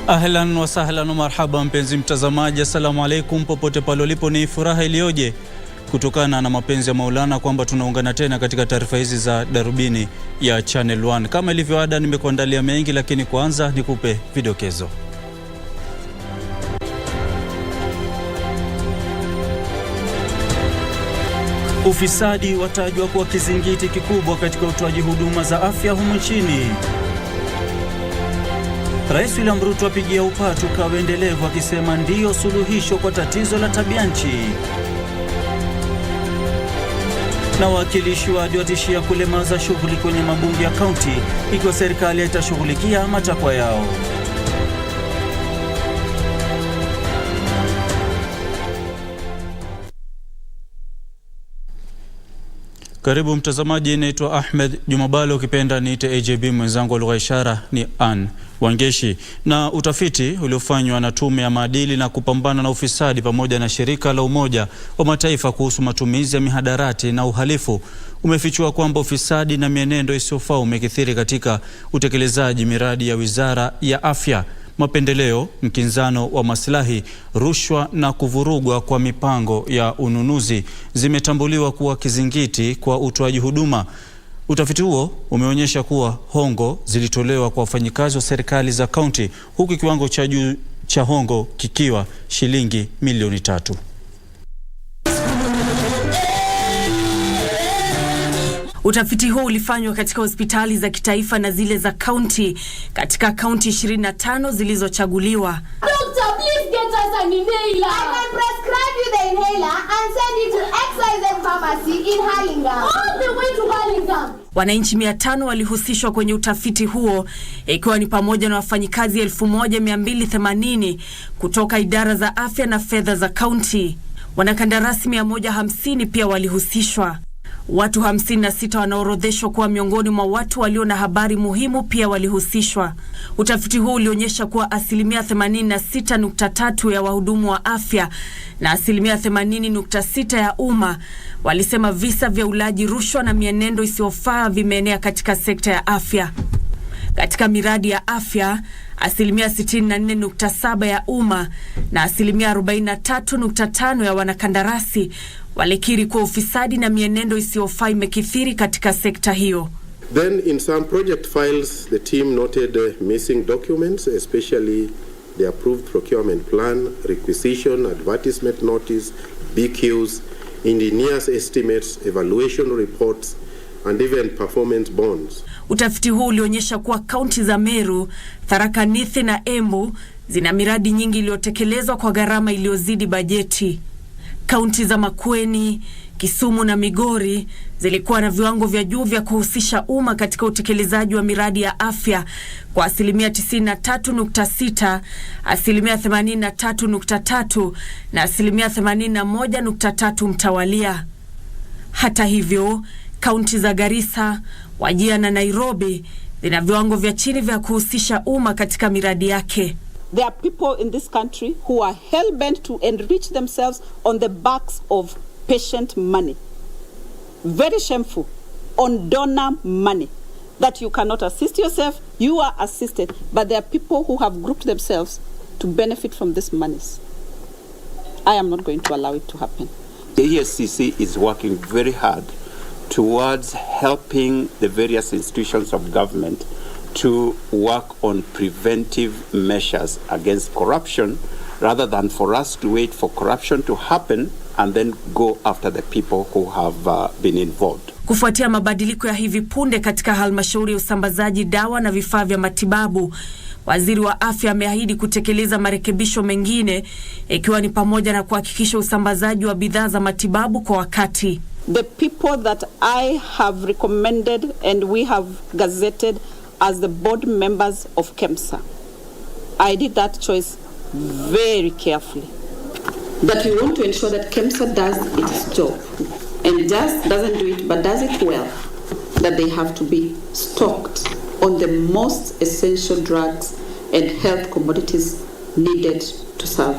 Ahlan wa sahlan wa marhaba mpenzi mtazamaji, assalamu alaikum popote pale ulipo. Ni furaha iliyoje kutokana na mapenzi ya Maulana kwamba tunaungana tena katika taarifa hizi za Darubini ya Channel 1. Kama ilivyo ada, nimekuandalia mengi, lakini kwanza nikupe vidokezo. Ufisadi watajwa kuwa kizingiti kikubwa katika utoaji huduma za afya humu nchini. Rais William Ruto apigia upatu kawa endelevu akisema ndiyo suluhisho kwa tatizo la tabianchi. Na wakilishi wadi watishia kulemaza shughuli kwenye mabunge ya kaunti ikiwa serikali itashughulikia matakwa yao. Karibu mtazamaji, naitwa Ahmed, Juma Bhalo ukipenda niite AJB, mwenzangu wa lugha ishara ni Ann Wangeshi. Na utafiti uliofanywa na tume ya maadili na kupambana na ufisadi pamoja na shirika la Umoja wa Mataifa kuhusu matumizi ya mihadarati na uhalifu umefichua kwamba ufisadi na mienendo isiyofaa umekithiri katika utekelezaji miradi ya Wizara ya Afya. Mapendeleo, mkinzano wa maslahi, rushwa na kuvurugwa kwa mipango ya ununuzi zimetambuliwa kuwa kizingiti kwa utoaji huduma. Utafiti huo umeonyesha kuwa hongo zilitolewa kwa wafanyikazi wa serikali za kaunti, huku kiwango cha juu cha hongo kikiwa shilingi milioni 3. Utafiti huu ulifanywa katika hospitali za kitaifa na zile za kaunti katika kaunti 25 zilizochaguliwa. Doctor, please get us an inhaler. I can prescribe you the inhaler and send it to Excise Pharmacy in Hurlingham. All the way to Hurlingham. Wananchi 500 walihusishwa kwenye utafiti huo, ikiwa ni pamoja na wafanyikazi 1280 kutoka idara za afya na fedha za kaunti. Wanakandarasi 150 pia walihusishwa. Watu 56 wanaorodheshwa kuwa miongoni mwa watu walio na habari muhimu pia walihusishwa. Utafiti huu ulionyesha kuwa 86.3% ya wahudumu wa afya na 80.6% ya umma walisema visa vya ulaji rushwa na mienendo isiyofaa vimeenea katika sekta ya afya. Katika miradi ya afya, 64.7% ya umma na 43.5% ya wanakandarasi walikiri kuwa ufisadi na mienendo isiyofaa imekithiri katika sekta hiyo. Then in some project files, the team noted missing documents, especially the approved procurement plan, requisition, advertisement notice, BQs, engineers' estimates, evaluation reports, and even performance bonds. Utafiti huu ulionyesha kuwa kaunti za Meru, Tharaka Nithi na Embu zina miradi nyingi iliyotekelezwa kwa gharama iliyozidi bajeti. Kaunti za Makueni, Kisumu na Migori zilikuwa na viwango vya juu vya kuhusisha umma katika utekelezaji wa miradi ya afya kwa 93.6%, 83.3% na 81.3% mtawalia. Hata hivyo, kaunti za Garissa, Wajir na Nairobi zina viwango vya chini vya kuhusisha umma katika miradi yake. There are people in this country who are hell-bent to enrich themselves on the backs of patient money. Very shameful. On donor money. That you cannot assist yourself, you are assisted. But there are people who have grouped themselves to benefit from these monies. I am not going to allow it to happen. The ESCC is working very hard towards helping the various institutions of government to work on preventive measures against corruption, rather than for us to wait for corruption to happen and then go after the people who have been involved. Kufuatia mabadiliko ya hivi punde katika halmashauri ya usambazaji dawa na vifaa vya matibabu, waziri wa afya ameahidi kutekeleza marekebisho mengine, ikiwa ni pamoja na kuhakikisha usambazaji wa bidhaa za matibabu kwa wakati. The people that I have recommended and we have gazetted as the board members of KEMSA, I did that choice very carefully. That we want to ensure that KEMSA does its job, and just doesn't do it but does it well. That they have to be stocked on the most essential drugs and health commodities needed to serve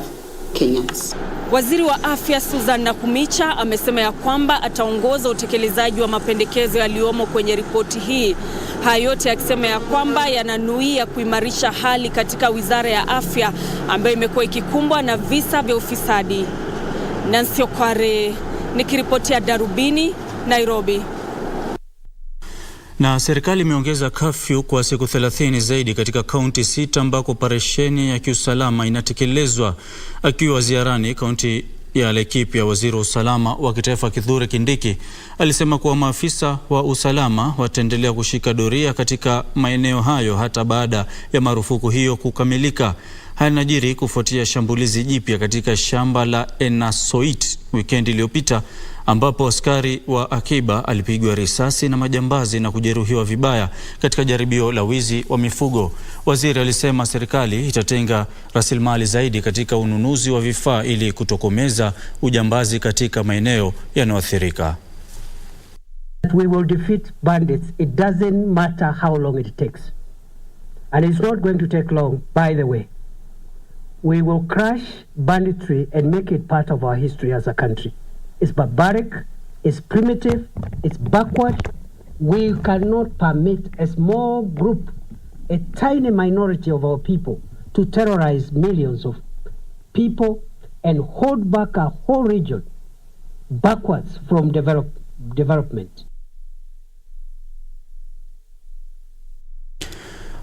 Kenyans. Waziri wa Afya Susan Nakumicha amesema ya kwamba ataongoza utekelezaji wa mapendekezo yaliyomo kwenye ripoti hii. Hayo yote akisema ya kwamba yananuia kuimarisha hali katika Wizara ya Afya ambayo imekuwa ikikumbwa na visa vya ufisadi. Nancy Okware nikiripotia Darubini, Nairobi. Na serikali imeongeza kafyu kwa siku 30 zaidi katika kaunti 6 ambako operesheni ya kiusalama inatekelezwa. Akiwa ziarani kaunti ya Laikipia, waziri wa usalama wa kitaifa Kithure Kindiki alisema kuwa maafisa wa usalama wataendelea kushika doria katika maeneo hayo hata baada ya marufuku hiyo kukamilika. Haya yanajiri kufuatia shambulizi jipya katika shamba la Enasoit wikendi iliyopita ambapo askari wa akiba alipigwa risasi na majambazi na kujeruhiwa vibaya katika jaribio la wizi wa mifugo. Waziri alisema serikali itatenga rasilimali zaidi katika ununuzi wa vifaa ili kutokomeza ujambazi katika maeneo yanayoathirika. We will defeat bandits. It doesn't matter how long it takes. And it's not going to take long, by the way. We will crush banditry and make it part of our history as a country. It's barbaric, it's primitive, it's backward. We cannot permit a small group, a tiny minority of our people, to terrorize millions of people and hold back a whole region backwards from development.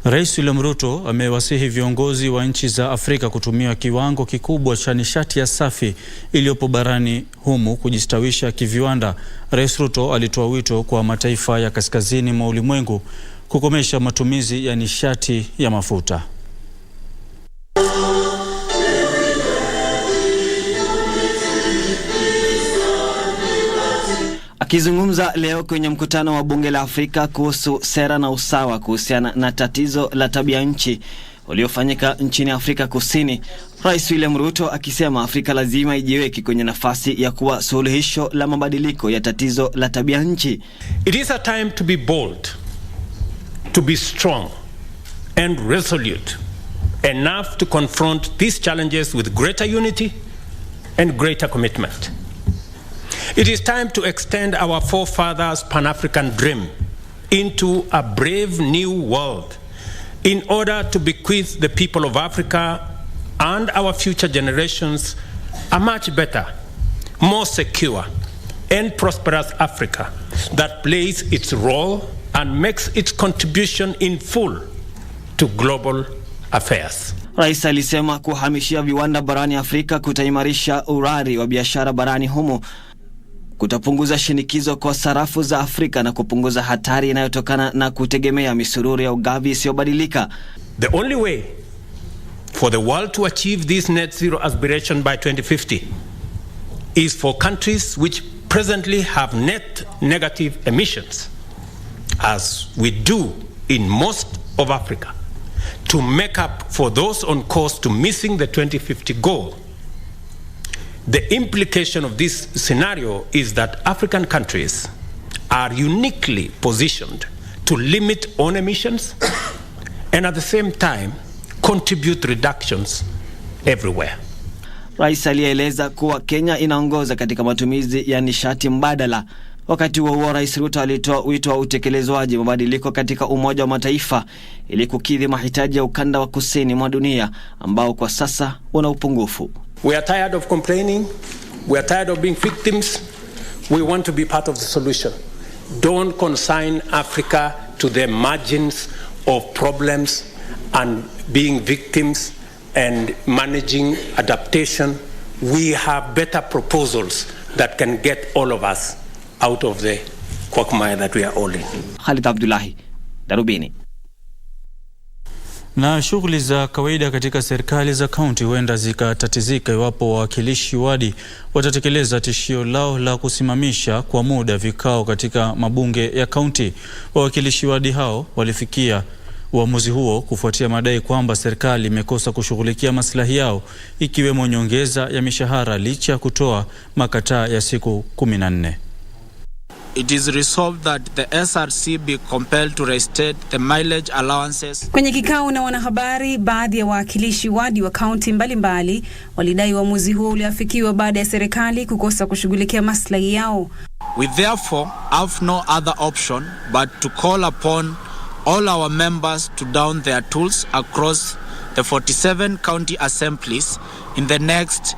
Rais William Ruto amewasihi viongozi wa nchi za Afrika kutumia kiwango kikubwa cha nishati ya safi iliyopo barani humu kujistawisha kiviwanda. Rais Ruto alitoa wito kwa mataifa ya kaskazini mwa ulimwengu kukomesha matumizi ya nishati ya mafuta. Akizungumza leo kwenye mkutano wa bunge la Afrika kuhusu sera na usawa kuhusiana na tatizo la tabia nchi uliofanyika nchini Afrika Kusini, Rais William Ruto akisema Afrika lazima ijiweke kwenye nafasi ya kuwa suluhisho la mabadiliko ya tatizo la tabia nchi. It is a time to be bold, to be strong and resolute enough to confront these challenges with greater unity and greater commitment. It is time to extend our forefathers' Pan-African dream into a brave new world in order to bequeath the people of Africa and our future generations a much better, more secure and prosperous Africa that plays its role and makes its contribution in full to global affairs. Rais alisema kuhamishia viwanda barani Afrika kutaimarisha urari wa biashara barani humo, kutapunguza shinikizo kwa sarafu za Afrika na kupunguza hatari inayotokana na kutegemea misururu ya ugavi isiyobadilika. The only way for the world to achieve this net zero aspiration by 2050 is for countries which presently have net negative emissions, as we do in most of Africa, to make up for those on course to missing the 2050 goal. The implication of this scenario is that African countries are uniquely positioned to limit own emissions and at the same time contribute reductions everywhere. Rais alieleza kuwa Kenya inaongoza katika matumizi ya nishati mbadala. Wakati huo Rais Ruto alitoa wito wa utekelezwaji mabadiliko katika Umoja wa Mataifa ili kukidhi mahitaji ya ukanda wa kusini mwa dunia ambao kwa sasa una upungufu. We are tired of complaining. We are tired of being victims. We want to be part of the solution. Don't consign Africa to the margins of problems and being victims and managing adaptation. We have better proposals that can get all of us out of the quagmire that we are all in. Khalid Abdullahi, Darubini. Na shughuli za kawaida katika serikali za kaunti huenda zikatatizika iwapo wawakilishi wadi watatekeleza tishio lao la kusimamisha kwa muda vikao katika mabunge ya kaunti. Wawakilishi wadi hao walifikia uamuzi huo kufuatia madai kwamba serikali imekosa kushughulikia maslahi yao ikiwemo nyongeza ya mishahara licha ya kutoa makataa ya siku 14. it is resolved that the SRC be compelled to restate the mileage allowances. Kwenye kikao na wanahabari, baadhi ya wawakilishi wadi wa kaunti mbalimbali walidai uamuzi huo uliafikiwa baada ya serikali kukosa kushughulikia maslahi yao. We therefore have no other option but to call upon all our members to down their tools across the 47 county assemblies in the next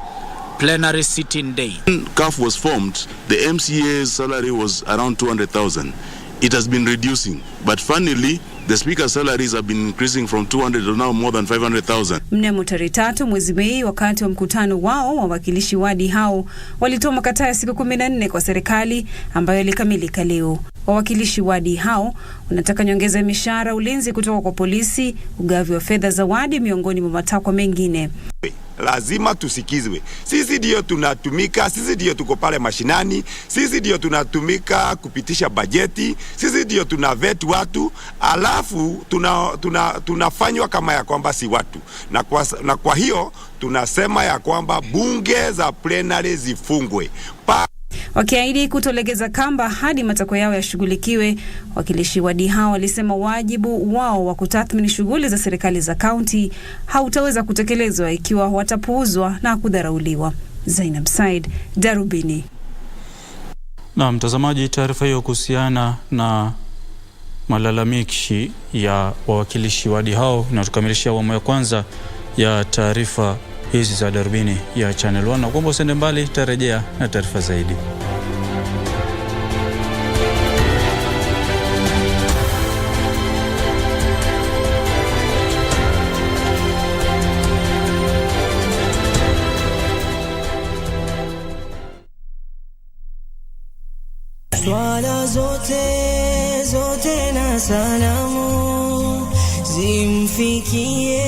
plenary sitting day. When CAF was formed, the MCA's salary was around 200,000. It has been reducing, but funnily, the speaker's salaries have been increasing from 200 to now more than 500,000. Mnamo tarehe 3 mwezi Mei, wakati wa mkutano wao, wawakilishi wadi hao walitoa makataa ya siku 14 kwa serikali ambayo ilikamilika leo. Wawakilishi wadi hao wanataka nyongeza ya mishahara, ulinzi kutoka kwa polisi, ugavi wa fedha za wadi, miongoni mwa matakwa mengine. Lazima tusikizwe. Sisi ndio tunatumika, sisi ndio tuko pale mashinani, sisi ndio tunatumika kupitisha bajeti, sisi ndio tunavet watu, alafu tunafanywa kama ya kwamba si watu. Na kwa hiyo tunasema ya kwamba bunge za plenary zifungwe. Wakiahidi kutolegeza kamba hadi matakwa yao yashughulikiwe, wakilishi wadi hao walisema wajibu wao wa kutathmini shughuli za serikali za kaunti hautaweza kutekelezwa ikiwa watapuuzwa na kudharauliwa. Zainab Said, Darubini. Na mtazamaji, taarifa hiyo kuhusiana na malalamishi ya wawakilishi wadi hao na tukamilishia awamu ya kwanza ya taarifa hizi za Darubini ya Channel 1, na kuomba usende mbali, tarejea na taarifa zaidi. Swala zote na salamu zimfikie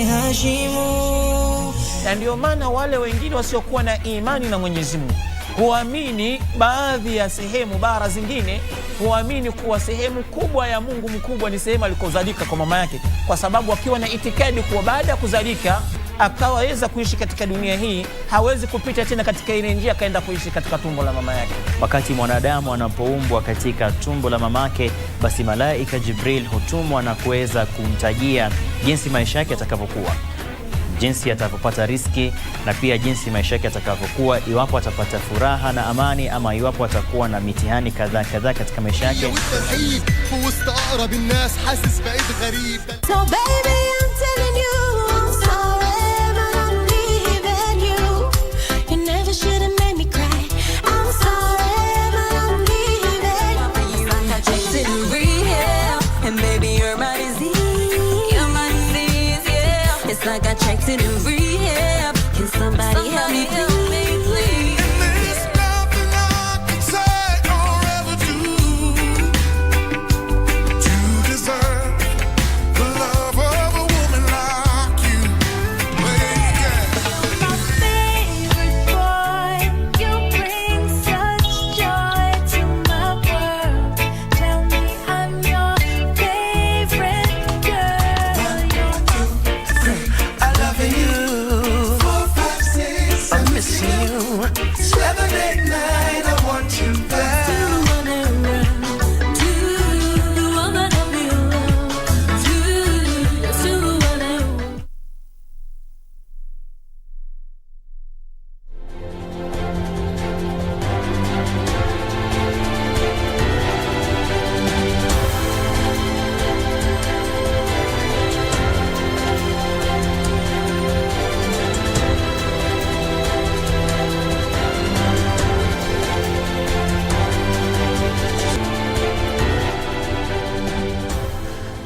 Hashimu. Na ndio maana wale wengine wasiokuwa na imani na Mwenyezi Mungu huamini baadhi ya sehemu, bara zingine huamini kuwa sehemu kubwa ya Mungu mkubwa ni sehemu alikozalika kwa mama yake, kwa sababu akiwa na itikadi kuwa baada ya kuzalika akaweza kuishi katika dunia hii, hawezi kupita tena katika ile njia akaenda kuishi katika tumbo la mama yake. Wakati mwanadamu anapoumbwa katika tumbo la mamake, basi malaika Jibril hutumwa na kuweza kumtajia jinsi maisha yake yatakavyokuwa, jinsi atapopata riski, na pia jinsi maisha yake yatakavyokuwa, iwapo atapata furaha na amani ama iwapo atakuwa na mitihani kadhaa katika maisha yake. So baby, I'm telling you, I'm sorry, but I'm leaving you. You never should have made me cry. I'm sorry, but I'm leaving you. I checked in rehab, and baby, you're my disease. You're my disease, yeah. It's like I checked in rehab. Can somebody help me, please?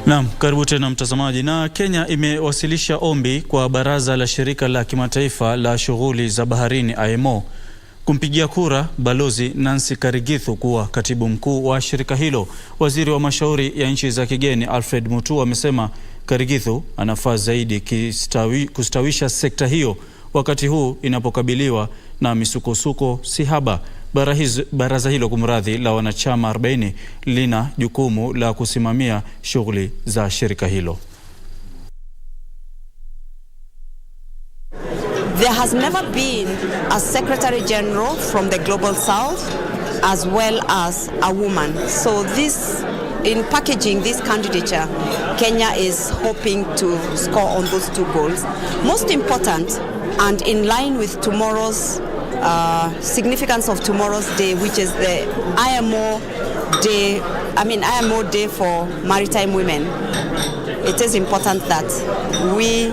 Naam, karibu tena mtazamaji. Na Kenya imewasilisha ombi kwa baraza la shirika la kimataifa la shughuli za baharini IMO kumpigia kura Balozi Nancy Karigithu kuwa katibu mkuu wa shirika hilo. Waziri wa mashauri ya nchi za kigeni Alfred Mutua amesema Karigithu anafaa zaidi kustawisha sekta hiyo wakati huu inapokabiliwa na misukosuko sihaba. Baraza hilo kumradhi la wanachama 40 lina jukumu la kusimamia shughuli za shirika hilo. There has never been a Secretary General from the Global South as well as a woman. So this, in packaging this candidature, Kenya is hoping to score on those two goals. Most important, and in line with tomorrow's significance of tomorrow's day, which is the IMO Day for Maritime Women. It is important that we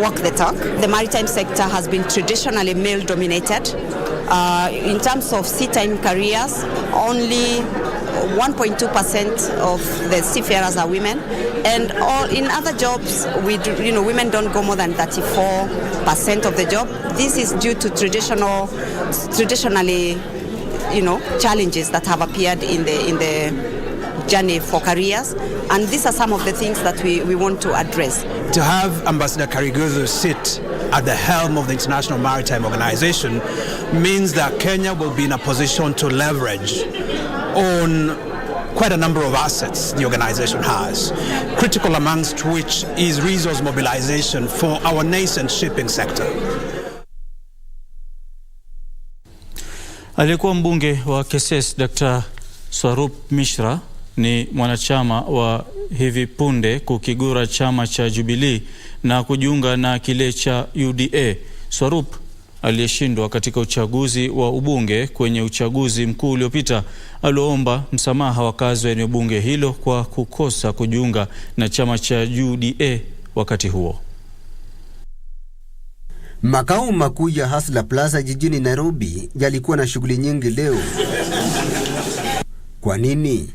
walk the talk. The maritime sector has been traditionally male-dominated. In terms of seatime careers, only 1.2% of the seafarers are women, and all in other jobs, women don't go more than 34% of the job. This is due to traditionally, challenges that have appeared in the journey for careers, and these are some of the things that we want to address. To have Ambassador Kariguzu sit at the helm of the International Maritime Organization means that Kenya will be in a position to leverage on quite a number of assets the organization has, critical amongst which is resource mobilization for our nascent shipping sector. Aliyekuwa mbunge wa KSS Dr. Swarup Mishra ni mwanachama wa hivi punde kukigura chama cha Jubilee na kujiunga na kile cha UDA. Swarup aliyeshindwa katika uchaguzi wa ubunge kwenye uchaguzi mkuu uliopita aliomba msamaha wakazi wa eneo bunge hilo kwa kukosa kujiunga na chama cha UDA wakati huo. Makao makuu ya Hustler Plaza jijini Nairobi yalikuwa na shughuli nyingi leo. Kwa nini?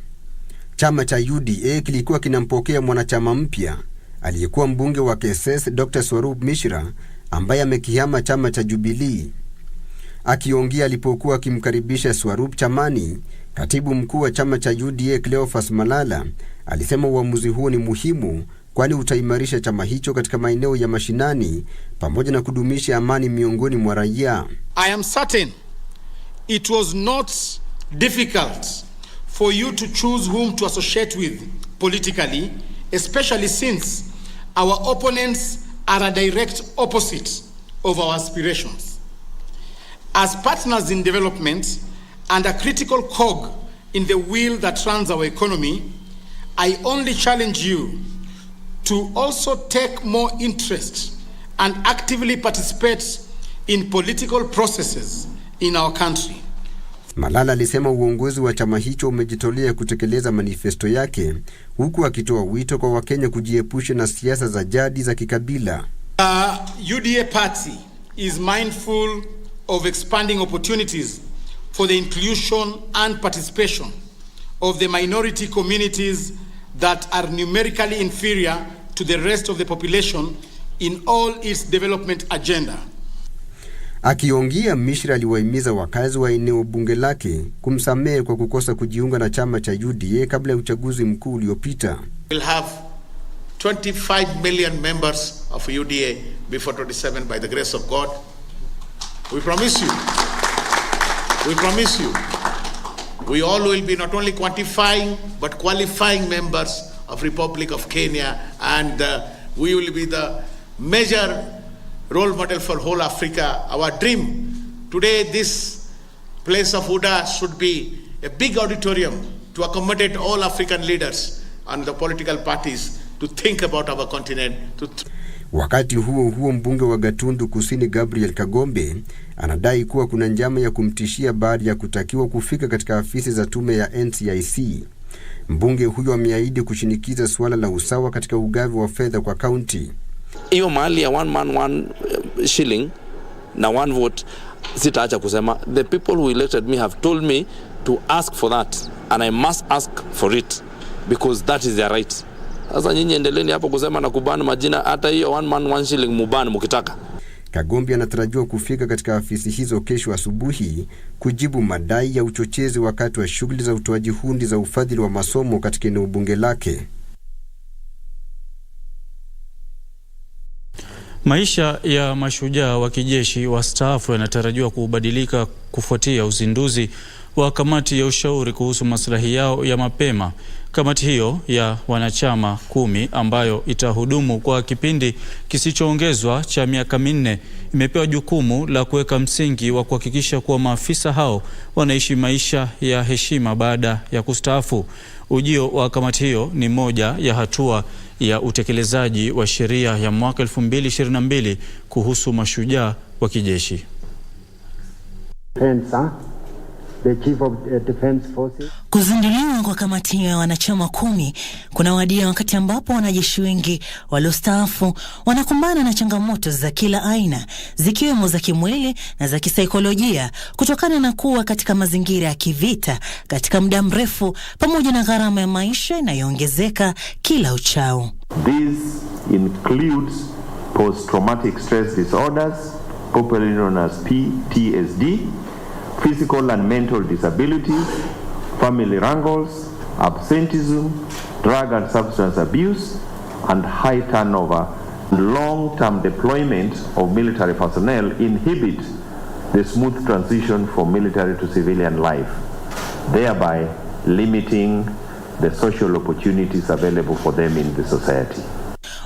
Chama cha UDA kilikuwa kinampokea mwanachama mpya aliyekuwa mbunge wa KSS Dr. Swarup Mishra ambaye amekihama chama cha Jubilee. Akiongea alipokuwa akimkaribisha Swarup chamani, katibu mkuu wa chama cha UDA Cleophas Malala alisema uamuzi huo ni muhimu kwani utaimarisha chama hicho katika maeneo ya mashinani pamoja na kudumisha amani miongoni mwa raia. I am certain it was not difficult for you to choose whom to associate with politically, especially since our opponents are a direct opposite of our aspirations. As partners in development and a critical cog in the wheel that runs our economy, I only challenge you to also take more interest and actively participate in political processes in our country. Malala alisema uongozi wa chama hicho umejitolea kutekeleza manifesto yake huku akitoa wito kwa Wakenya kujiepusha na siasa za jadi za kikabila. UDA party is mindful of expanding opportunities for the inclusion and participation of the minority communities that are numerically inferior to the rest of the population in all its development agenda. Akiongea, Mishra aliwahimiza wakazi wa eneo bunge lake kumsamehe kwa kukosa kujiunga na chama cha UDA kabla ya uchaguzi mkuu uliopita. We'll have 25 million members of UDA before 27 by the grace of God. We promise you. We promise you. We all will be not only quantifying but qualifying members of Republic of Kenya, and we will be the major role model for whole Africa. Our dream today, this place of Huda should be a big auditorium to accommodate all African leaders and the political parties to think about our continent. Wakati huo mbunge wa Gatundu Kusini Gabriel Kagombe anadai kuwa kuna njama ya kumtishia baada ya kutakiwa kufika katika afisi za tume ya NCIC. Mbunge huyo ameahidi kushinikiza suala la usawa katika ugavi wa fedha kwa county. Hiyo mahali ya one man one shilling na one vote, sitaacha kusema the people who elected me have told me to ask for that and I must ask for it because that is their right. Sasa nyinyi endeleeni hapo kusema na kubana majina, hata hiyo one man one shilling mubani mkitaka. Kagombe anatarajiwa kufika katika afisi hizo kesho asubuhi kujibu madai ya uchochezi wakati wa shughuli za utoaji hundi za ufadhili wa masomo katika eneo bunge lake. Maisha ya mashujaa wa kijeshi wastaafu yanatarajiwa kubadilika kufuatia uzinduzi wa kamati ya ushauri kuhusu maslahi yao ya mapema. Kamati hiyo ya wanachama 10 ambayo itahudumu kwa kipindi kisichoongezwa cha miaka 4 imepewa jukumu la kuweka msingi wa kuhakikisha kuwa maafisa hao wanaishi maisha ya heshima baada ya kustaafu. Ujio wa kamati hiyo ni moja ya hatua ya utekelezaji wa sheria ya mwaka 2022 kuhusu mashujaa wa kijeshi. The Chief of Defense Forces. Kuzinduliwa kwa kamati hiyo ya wanachama 10 kuna wadia wakati ambapo wanajeshi wengi waliostaafu wanakumbana na changamoto za kila aina, zikiwemo za kimwili na za kisaikolojia, kutokana na kuwa katika mazingira ya kivita katika muda mrefu, pamoja na gharama ya maisha inayoongezeka kila uchao. This includes post-traumatic stress disorders, popularly known as PTSD, physical and mental disabilities, family wrangles, absenteeism, drug and substance abuse, and high turnover. Long-term deployment of military personnel inhibit the smooth transition from military to civilian life, thereby limiting the social opportunities available for them in the society.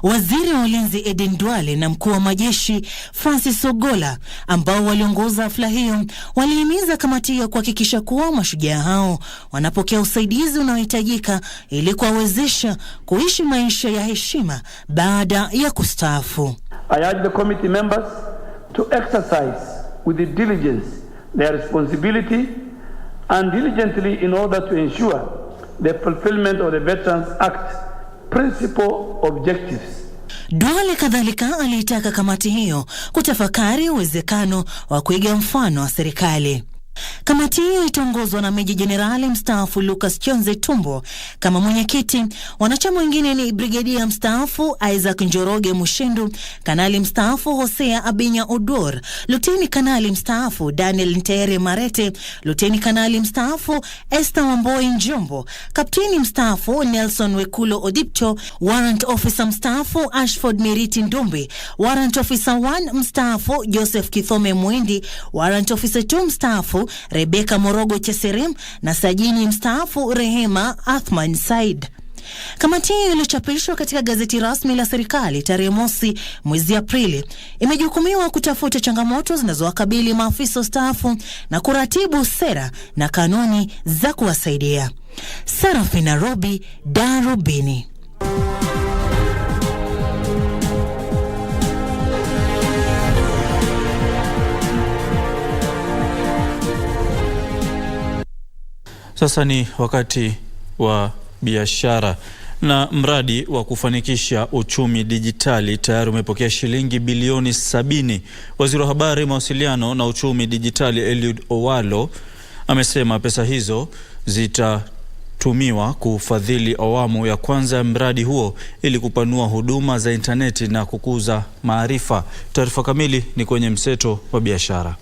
Waziri wa Ulinzi Edin Duale na mkuu wa majeshi Francis Ogola, ambao waliongoza hafla hiyo, walihimiza kamati hiyo kuhakikisha kuwa mashujaa hao wanapokea usaidizi unaohitajika ili kuwawezesha kuishi maisha ya heshima baada ya kustaafu. I urge the committee members to exercise with diligence their responsibility and diligently in order to ensure the fulfillment of the Veterans Act principal objectives. Duale kadhalika aliitaka kamati hiyo kutafakari uwezekano wa kuiga mfano wa serikali. Kamati hiyo itaongozwa na Meja Jenerali mstaafu Lucas Chonze Tumbo kama mwenyekiti. Wanachama wengine ni Brigedia mstaafu Isaac Njoroge Mushindu, Kanali mstaafu Hosea Abinya Odor, Luteni Kanali mstaafu Daniel Ntere Marete, Luteni Kanali mstaafu Esther Wamboi Njombo, Kapteni mstaafu Nelson Wekulo Odipcho, Warrant Officer mstaafu Ashford Miriti Ndumbi, Warrant Officer 1 mstaafu Joseph Kithome Mwindi, Warrant Officer 2 mstaafu Rebecca Morogo Cheserim na Sajini mstaafu Rehema Athman Said. Kamati hiyo iliyochapishwa katika gazeti rasmi la serikali tarehe 1 mwezi Aprili imejukumiwa kutafuta changamoto zinazowakabili maafisa wastaafu na kuratibu sera na kanuni za kuwasaidia. Sarafina Robi, Darubini. Sasa ni wakati wa biashara, na mradi wa kufanikisha uchumi dijitali tayari umepokea shilingi bilioni 70. Waziri wa habari, mawasiliano na uchumi dijitali Eliud Owalo amesema pesa hizo zitatumiwa kufadhili awamu ya kwanza ya mradi huo ili kupanua huduma za interneti na kukuza maarifa. Taarifa kamili ni kwenye mseto wa biashara.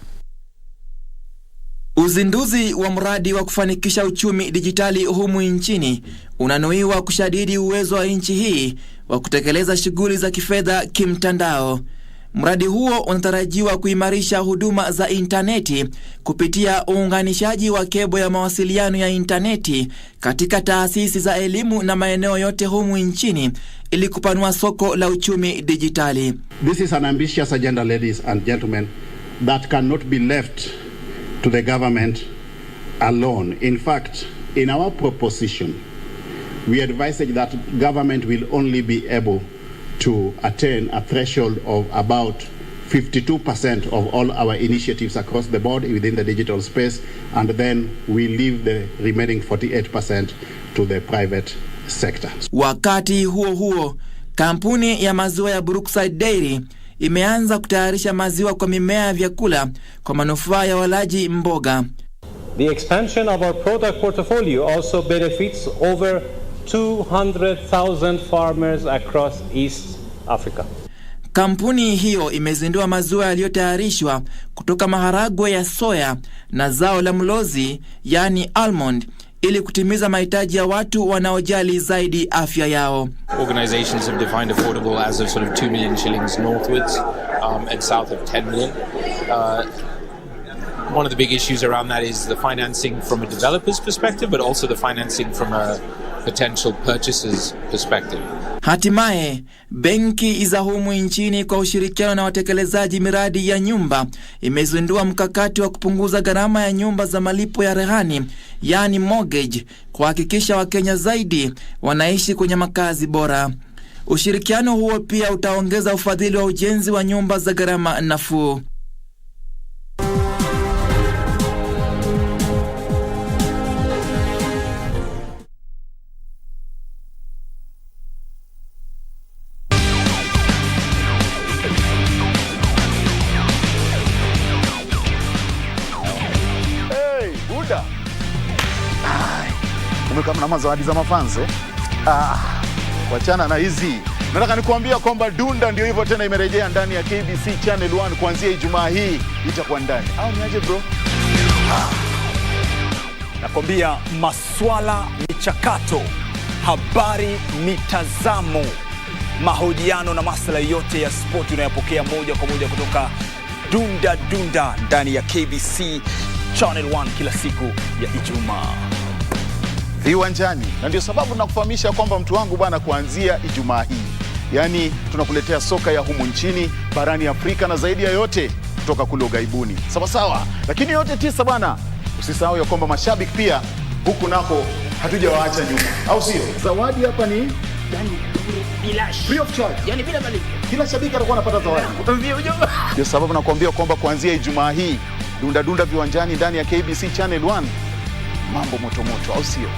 Uzinduzi wa mradi wa kufanikisha uchumi dijitali humu nchini unanuiwa kushadidi uwezo wa nchi hii wa kutekeleza shughuli za kifedha kimtandao. Mradi huo unatarajiwa kuimarisha huduma za interneti kupitia uunganishaji wa kebo ya mawasiliano ya interneti katika taasisi za elimu na maeneo yote humu nchini ili kupanua soko la uchumi dijitali. This is an ambitious agenda, ladies and gentlemen, that cannot be left to the government alone. In fact, in our proposition, we advise that government will only be able to attain a threshold of about 52% of all our initiatives across the board within the digital space, and then we leave the remaining 48% to the private sector. Wakati huo huo, kampuni ya maziwa ya Brookside Dairy imeanza kutayarisha maziwa kwa mimea ya vyakula kwa manufaa ya walaji mboga. The expansion of our product portfolio also benefits over 200,000 farmers across East Africa. Kampuni hiyo imezindua maziwa yaliyotayarishwa kutoka maharagwe ya soya na zao la mlozi, yani almond, ili kutimiza mahitaji ya watu wanaojali zaidi afya yao. Organizations have defined affordable as of sort of 2 million shillings northwards and south of 10 million. one of the big issues around that is the financing from a developer's perspective, but also the financing from a potential purchaser's perspective. Hatimaye, benki za humu nchini kwa ushirikiano na watekelezaji miradi ya nyumba imezindua mkakati wa kupunguza gharama ya nyumba za malipo ya rehani, yani mortgage, kuhakikisha Wakenya zaidi wanaishi kwenye makazi bora. Ushirikiano huo pia utaongeza ufadhili wa ujenzi wa nyumba za gharama nafuu. Kama na mazawadi za mafanze. Wachana na hizi. Nataka nikuambia kwamba Dunda ndio hivyo tena imerejea ndani ya KBC Channel 1 kuanzia Ijumaa hii itakuwa ndani. Au niaje bro? Nakwambia maswala, michakato, habari, mitazamo, mahojiano na masuala yote ya sport unayopokea moja kwa moja kutoka Dunda ndani ya KBC Channel 1 kila siku ya Ijumaa. Viwanjani. Na ndio sababu nakufahamisha kwamba mtu wangu bwana, kuanzia Ijumaa hii, yani tunakuletea soka ya humu nchini, barani Afrika na zaidi ya yote kutoka kule ughaibuni. Sawa sawa. Lakini yote tisa bwana, usisahau ya kwamba mashabiki pia huku nako hatujawaacha nyuma. Au sio? Zawadi hapa ni yani bila free of charge. Yani bila malipo. Kila shabiki atakuwa anapata zawadi. Ndio sababu nakwambia kwamba kuanzia Ijumaa hii Dunda viwanjani ndani ya KBC Channel 1. Mambo moto au sio?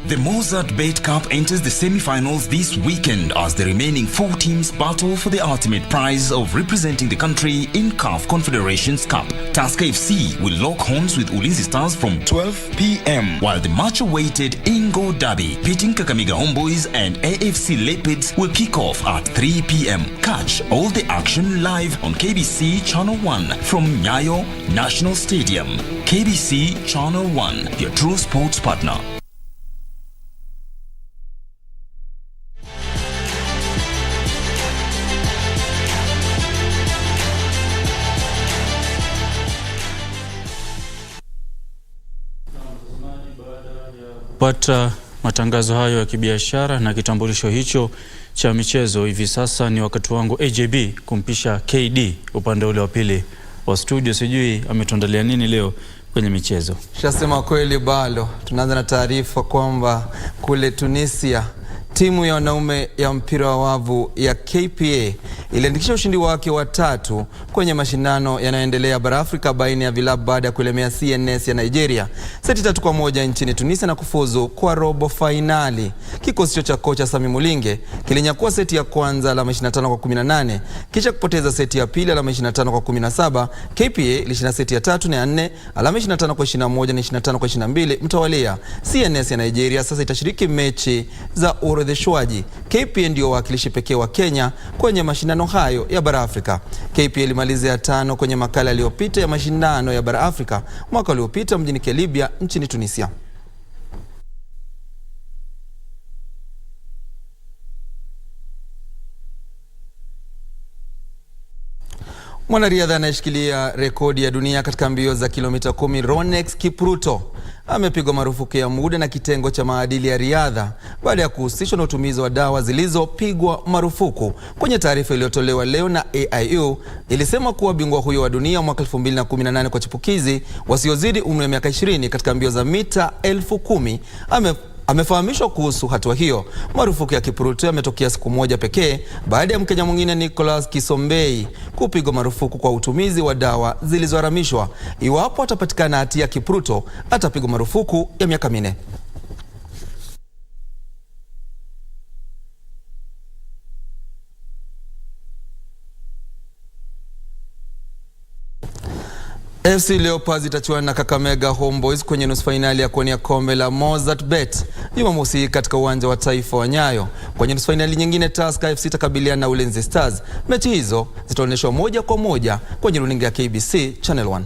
The Mozart Bet Cup enters the semi-finals this weekend as the remaining 4 teams battle for the ultimate prize of representing the country in CAF Confederations Cup. Tusker FC will lock horns with Ulinzi Stars from 12 p.m. while the much-awaited Ingo Derby pitting Kakamega Homeboys and AFC Leopards will kick off at 3 p.m. Catch all the action live on KBC Channel 1 from Nyayo National Stadium. KBC Channel 1, your true sports partner. Pata matangazo hayo ya kibiashara na kitambulisho hicho cha michezo. Hivi sasa ni wakati wangu AJB kumpisha KD upande ule wa pili wa studio. Sijui ametuandalia nini leo kwenye michezo. Shasema kweli Bhalo. Tunaanza na taarifa kwamba kule Tunisia timu ya wanaume ya mpira wa wavu ya KPA iliandikisha ushindi wake wa 3 kwenye mashindano yanayoendelea bara Afrika baina ya vilabu baada ya kulemea CNS ya Nigeria seti 3-1 nchini Tunisia na kufuzu kwa robo finali. Kikosi cha kocha Sami Mulinge kilinyakua seti ya kwanza alama 25-18 kisha kupoteza seti ya pili alama 25-17. KPA ilishinda seti ya 3 na ya 4 alama 25-21 na 25-22 mtawalia. CNS ya Nigeria sasa itashiriki mechi za orodheshwaji. KPA ndio wakilishi pekee wa Kenya kwenye mashindano hayo ya bara Afrika. KPA ilimalizia 5 kwenye makala yaliyopita ya mashindano ya bara Afrika mwaka uliopita mjini Kelibia nchini Tunisia. Mwanariadha anayeshikilia rekodi ya dunia katika mbio za kilomita 10 Ronex Kipruto amepigwa marufuku ya muda na kitengo cha maadili ya riadha baada ya kuhusishwa na utumizi wa dawa zilizopigwa marufuku. Kwenye taarifa iliyotolewa leo na AIU ilisema kuwa bingwa huyo wa dunia mwaka 2018 kwa chipukizi wasiozidi umri wa miaka 20 katika mbio za mita 10,000 amefahamishwa kuhusu hatua hiyo. Marufuku ya Kipruto yametokea siku moja pekee baada ya Mkenya mwingine Nicholas Kisombei kupigwa marufuku kwa utumizi wa dawa zilizoharamishwa. Iwapo atapatikana hatia, Kipruto atapigwa marufuku ya miaka 4. FC Leopards itachuana na Kakamega Homeboys kwenye nusu finali ya kuwania kombe la Mozart Bet Jumamosi katika uwanja wa taifa wa Nyayo. Kwenye nusu finali nyingine Tusker FC itakabiliana na Ulinzi Stars. Mechi hizo zitaonyeshwa moja kwa moja kwenye runinga ya KBC Channel 1.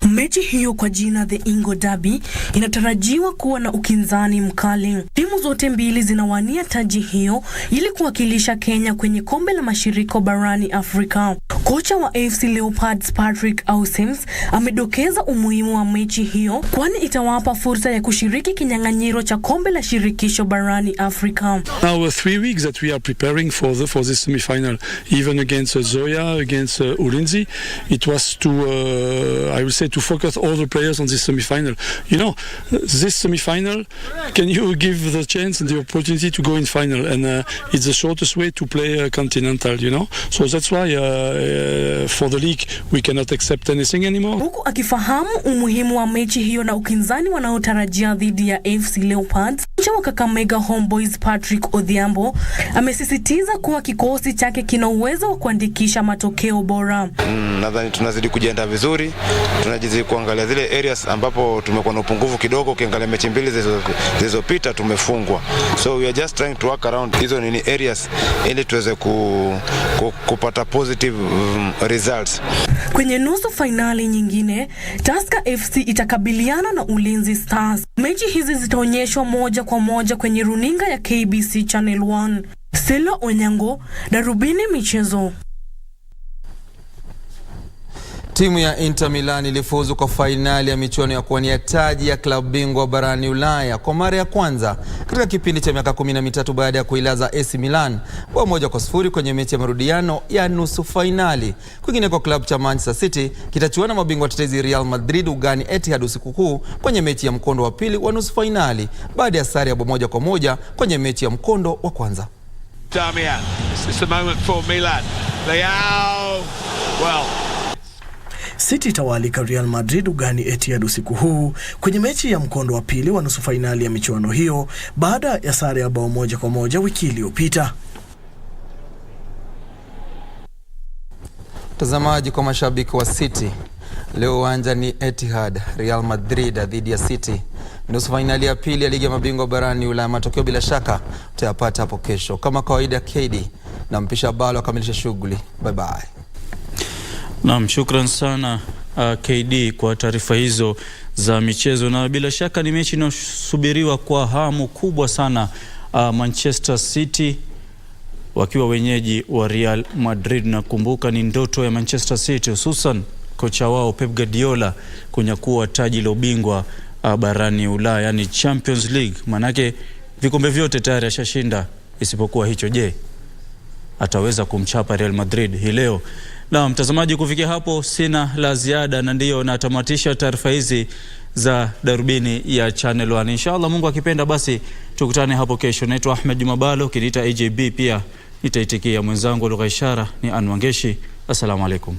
Mechi Mechi hiyo kwa jina The Ingo Derby inatarajiwa kuwa na ukinzani mkali. Timu zote mbili zinawania taji hiyo ili kuwakilisha Kenya kwenye kombe la mashirika barani Afrika. Kocha wa AFC Leopards Patrick Ausems amedokeza umuhimu wa mechi hiyo kwani itawapa fursa ya kushiriki kinyang'anyiro cha kombe la shirikisho barani Afrika. Now 3 weeks that we are preparing for this semi-final, even against Zoya, against Ulinzi, it was to I will say to focus all the players on this semi-final. You know, this semi-final, can you give the chance and the opportunity to go in final, and it's the shortest way to play continental, you know. So that's why for the league we cannot accept anything anymore. Huku akifahamu umuhimu wa mechi hiyo na ukinzani wanaotarajia dhidi ya AFC Leopards, kocha wa Kakamega Homeboys Patrick Odhiambo amesisitiza kuwa kikosi chake kina uwezo wa kuandikisha matokeo bora. Nadhani tunazidi kujiandaa vizuri, tunajizidi kuangalia zile areas ambapo tumekuwa na upungufu kidogo. Ukiangalia mechi mbili zilizopita tumefungwa, so we are just trying to work around hizo nini areas ili tuweze kupata positive results. Kwenye nusu finali nyingine, Tusker FC itakabiliana na Ulinzi Stars. Mechi hizi zitaonyeshwa moja kwa moja kwenye runinga ya KBC Channel 1. Selo Onyango, Darubini Michezo. Timu ya Inter Milan ilifuzu kwa fainali ya michuano ya kuwania taji ya klabu bingwa barani Ulaya kwa mara ya kwanza katika kipindi cha miaka 13 baada ya kuilaza AC Milan bao 1-0 kwenye mechi ya marudiano ya nusu fainali. Kwingine kwa klabu cha Manchester City kitachuana mabingwa tetezi Real Madrid ugani Etihad usiku huu kwenye mechi ya mkondo wa pili wa nusu fainali baada ya sare ya bao 1-1 kwenye mechi ya mkondo wa kwanza. Damian, this is the moment for Milan. Leao, well, City itawaalika Real Madrid ugani Etihad usiku huu kwenye mechi ya mkondo wa pili wa nusu fainali ya michuano hiyo baada ya sare ya bao 1-1 wiki iliyopita. Tazamaji, kwa mashabiki wa City, leo uwanja ni Etihad, Real Madrid dhidi ya City. Nusu fainali ya pili ya ligi ya mabingwa barani Ulaya. Matokeo bila shaka utayapata hapo kesho. Kama kawaida, KD na mpisha Bhalo akamilisha shughuli. Bye bye. Naam, shukran sana KD kwa taarifa hizo za michezo, na bila shaka ni mechi inasubiriwa kwa hamu kubwa sana. Manchester City wakiwa wenyeji wa Real Madrid, na kumbuka ni ndoto ya Manchester City hususan kocha wao Pep Guardiola kunyakua taji la ubingwa barani Ulaya, yani Champions League. Manake vikombe vyote tayari ashashinda isipokuwa hicho. Je, ataweza kumchapa Real Madrid hii leo? Na mtazamaji, kufikia hapo sina la ziada, na ndio natamatisha taarifa hizi za Darubini ya Channel 1. Inshallah Mungu akipenda basi tukutane hapo kesho. Naitwa Ahmed Juma Bhalo, kiniita AJB pia nitaitikia. Mwenzangu lugha ishara ni Anwangeshi. Assalamu alaikum.